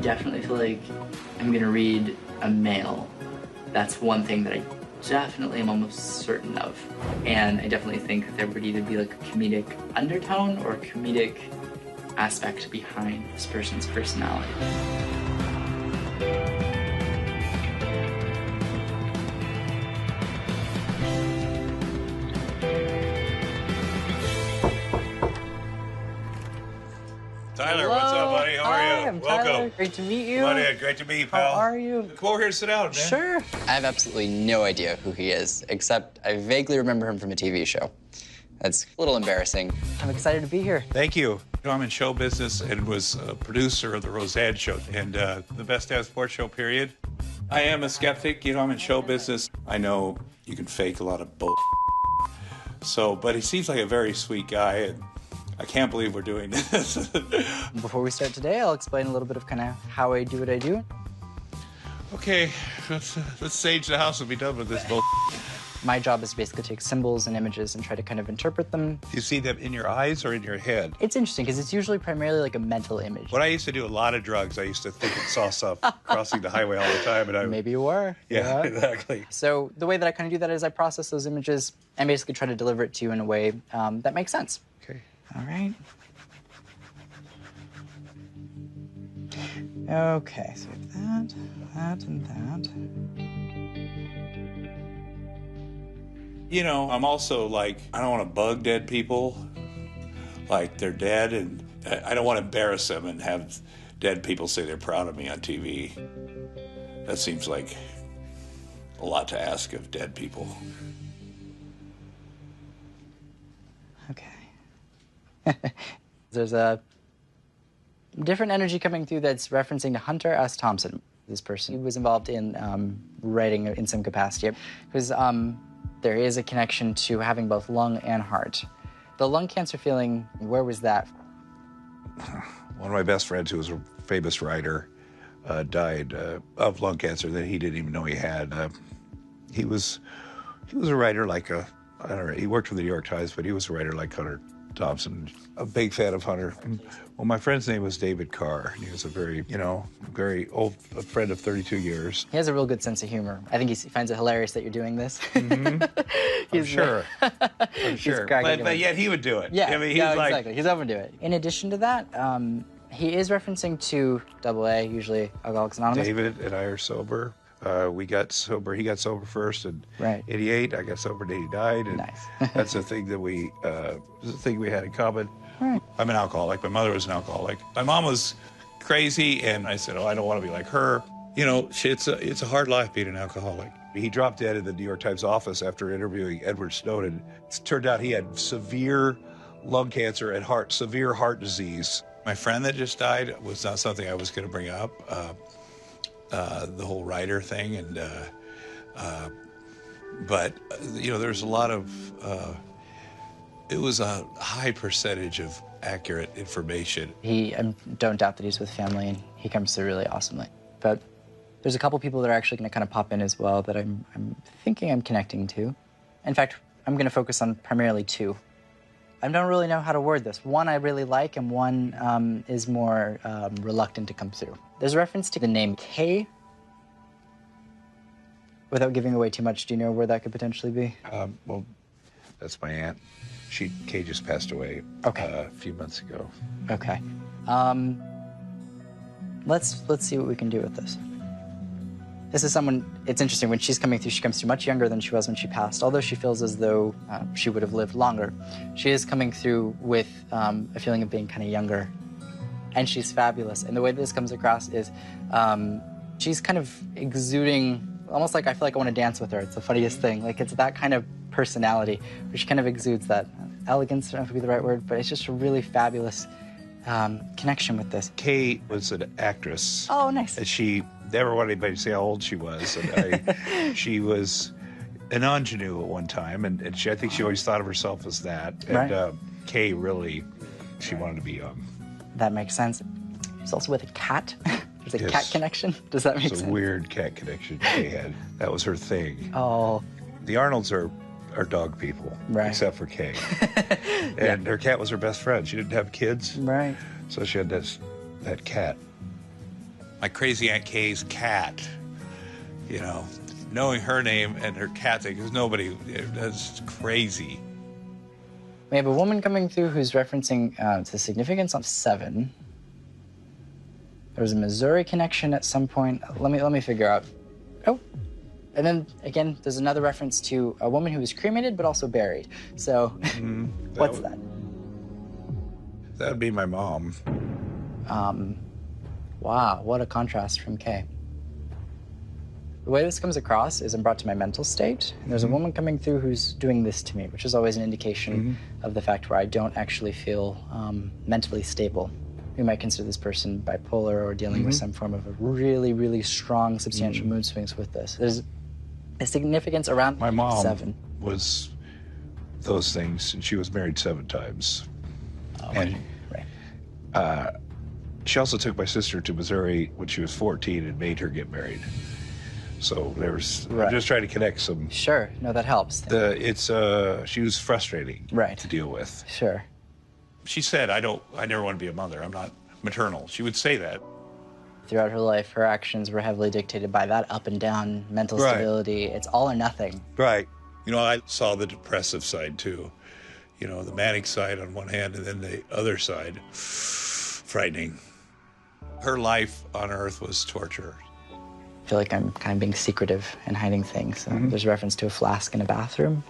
definitely feel like I'm gonna read a male. That's one thing that I definitely am almost certain of. And I definitely think that there would either be like a comedic undertone or a comedic aspect behind this person's personality. Tyler, what's up, buddy? How are you? I'm Welcome. Tyler. Great to meet you. Buddy, great to meet you, pal. How are you? Come over here and sit down, man. Sure. I have absolutely no idea who he is, except I vaguely remember him from a TV show. That's a little embarrassing. I'm excited to be here. Thank you. I'm in show business and was a producer of the Roseanne show and the Best Damn Sports Show, period. I am a skeptic. I'm in show business. I know you can fake a lot of bull. So, but he seems like a very sweet guy, and I can't believe we're doing this. Before we start today, I'll explain a little bit of kind of how I do what I do. Okay, let's sage the house and be done with this bull. My job is to basically take symbols and images and try to kind of interpret them. Do you see them in your eyes or in your head? It's interesting because it's usually primarily like a mental image. When I used to do a lot of drugs, I used to think I saw stuff crossing the highway all the time. And Maybe you were. Yeah, exactly. So the way that I kind of do that is I process those images and basically try to deliver it to you in a way that makes sense. Okay. All right. Okay, so we have that, and that. I'm also like, I don't want to bug dead people. Like, they're dead, and I don't want to embarrass them and have dead people say they're proud of me on TV. That seems like a lot to ask of dead people. Okay. There's a different energy coming through that's referencing to Hunter S. Thompson. This person, he was involved in writing in some capacity. Because there is a connection to having both lung and heart. The lung cancer feeling, where was that? One of my best friends, who was a famous writer, died of lung cancer that he didn't even know he had. He was a writer like I don't know, he worked for the New York Times, but he was a writer like Hunter Thompson. A big fan of Hunter. Well, my friend's name was David Carr. He was a very old friend of 32 years. He has a real good sense of humor. I think he finds it hilarious that you're doing this. Mm-hmm. I'm sure. I'm sure. But yet he would do it. Yeah, I mean, he's exactly. He's open to it. In addition to that, he is referencing to AA, usually Alcoholics Anonymous. David and I are sober. We got sober. He got sober first in '88. I got sober in '89, and nice. That's a thing that we had in common. Right. I'm an alcoholic. My mother was an alcoholic. My mom was crazy, and I said, I don't want to be like her. It's a hard life being an alcoholic. He dropped dead in the New York Times office after interviewing Edward Snowden. It turned out he had severe lung cancer and severe heart disease. My friend that just died was not something I was going to bring up. The whole writer thing, and but there's a lot of it was a high percentage of accurate information. I don't doubt that he's with family, and he comes through really awesomely. But there's a couple people that are actually going to kind of pop in as well that I'm thinking I'm connecting to. In fact, I'm going to focus on primarily two. I don't really know how to word this. One I really like, and one is more reluctant to come through. There's a reference to the name Kay. Without giving away too much, do you know where that could potentially be? Well, that's my aunt. Kay just passed away a few months ago. Okay. Let's see what we can do with this. This is someone, it's interesting, when she's coming through, she comes through much younger than she was when she passed. Although she feels as though she would have lived longer, she is coming through with a feeling of being kind of younger. And she's fabulous. And the way this comes across is she's kind of exuding, almost like I feel like I want to dance with her. It's the funniest thing. Like, it's that kind of personality, where she kind of exudes that elegance, I don't know if it would be the right word, but it's just a really fabulous connection with this. Kay was an actress. Oh, nice. And she never wanted anybody to say how old she was. And she was an ingenue at one time, and I think she always thought of herself as that. And Kay really, she wanted to be young. That makes sense. She's also with a cat. There's a cat connection. Does that make sense? It's a weird cat connection Kay had. That was her thing. Oh. The Arnolds are dog people, except for Kay. And her cat was her best friend. She didn't have kids. Right. So she had that cat. my crazy Aunt Kay's cat, you know, knowing her name and her cat thing, because nobody, that's crazy. We have a woman coming through who's referencing the significance of 7. There was a Missouri connection at some point. Let me figure out. Oh, and then again, there's another reference to a woman who was cremated but also buried. So, what's that? That would be my mom. Wow, what a contrast from Kay. The way this comes across is I'm brought to my mental state, and there's a woman coming through who's doing this to me, which is always an indication of the fact where I don't actually feel mentally stable. We might consider this person bipolar or dealing with some form of a really, really strong, substantial mood swings with this. There's a significance around My mom 7. was those things, and she was married 7 times. Oh, And right. she also took my sister to Missouri when she was 14 and made her get married. So there was, I'm just trying to connect some. Sure, no, that helps. She was frustrating to deal with. Sure. She said, I never want to be a mother. I'm not maternal. She would say that. Throughout her life, her actions were heavily dictated by that up and down mental stability. It's all or nothing. Right. You know, I saw the depressive side too. You know, the manic side on one hand and then the other side, frightening. Her life on Earth was torture. I feel like I'm kind of being secretive and hiding things. There's reference to a flask in a bathroom.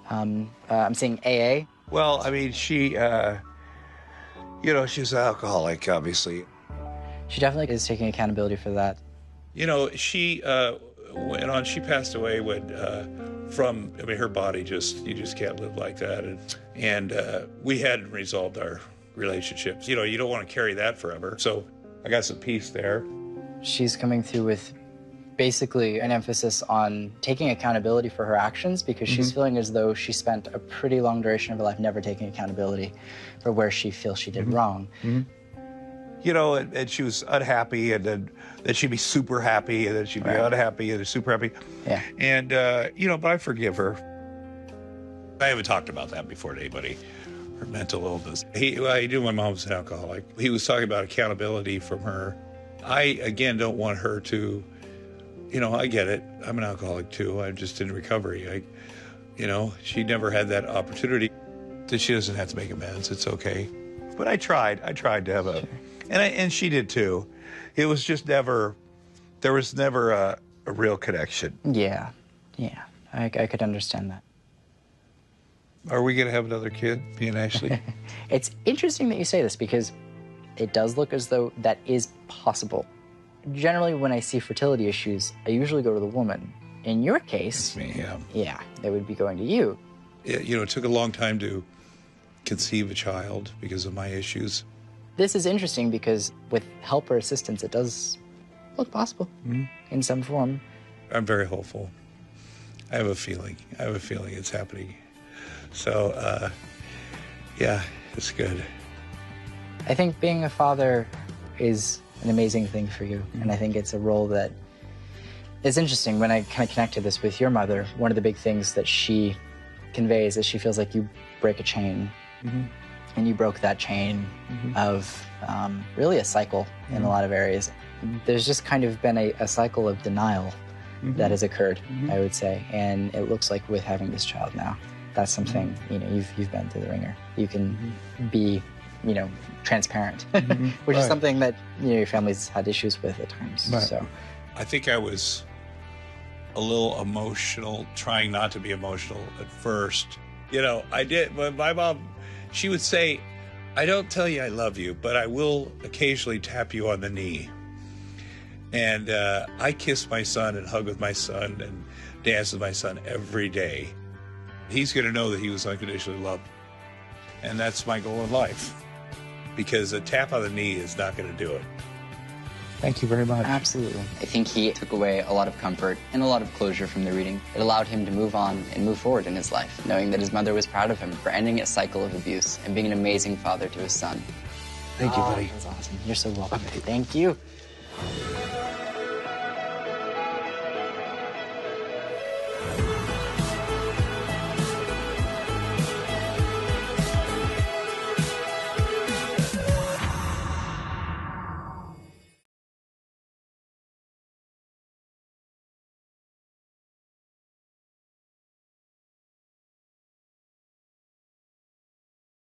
I'm seeing AA. Well, I mean, she, you know, she's an alcoholic, obviously. She definitely is taking accountability for that. You know, she went on, she passed away when, I mean, her body you just can't live like that. And we hadn't resolved our relationships. You know, you don't want to carry that forever. So I got some peace there. She's coming through with basically an emphasis on taking accountability for her actions because she's feeling as though she spent a pretty long duration of her life never taking accountability for where she feels she did wrong. You know, and she was unhappy, and then she'd be super happy, and then she'd be unhappy, and then super happy. Yeah. And, you know, but I forgive her. I haven't talked about that before to anybody, her mental illness. He knew my mom was an alcoholic. He was talking about accountability from her. I, again, don't want her to, you know, I get it. I'm an alcoholic too. I'm just in recovery. You know, she never had that opportunity. That she doesn't have to make amends. It's okay. But I tried to have a, and she did too. It was just never, there was never a real connection. Yeah, I could understand that. Are we gonna have another kid, me and Ashley? It's interesting that you say this because it does look as though that is possible. Generally, when I see fertility issues, I usually go to the woman. In your case, Me, yeah, they would be going to you. You know, it took a long time to conceive a child because of my issues. This is interesting because with help or assistance, it does look possible in some form. I'm very hopeful. I have a feeling it's happening. So, yeah, it's good. I think being a father is an amazing thing for you. And I think it's a role that is interesting. When I kind of connected this with your mother, one of the big things that she conveys is she feels like you break a chain. And you broke that chain of really a cycle in a lot of areas. There's just kind of been a cycle of denial that has occurred, I would say. And it looks like with having this child now, that's something, you know, you've been through the ringer. You can be, you know, transparent, which is something that, you know, your family's had issues with at times. So I think I was a little emotional, trying not to be emotional at first. You know, I did, but my mom, she would say, I don't tell you I love you, but I will occasionally tap you on the knee. And I kiss my son and hug with my son and dance with my son every day. He's going to know that he was unconditionally loved. And that's my goal in life. Because a tap on the knee is not going to do it. Thank you very much. absolutely. I think he took away a lot of comfort and a lot of closure from the reading. It allowed him to move on and move forward in his life, knowing that his mother was proud of him for ending a cycle of abuse and being an amazing father to his son. Thank you, buddy. That's awesome. You're so welcome. Thank you.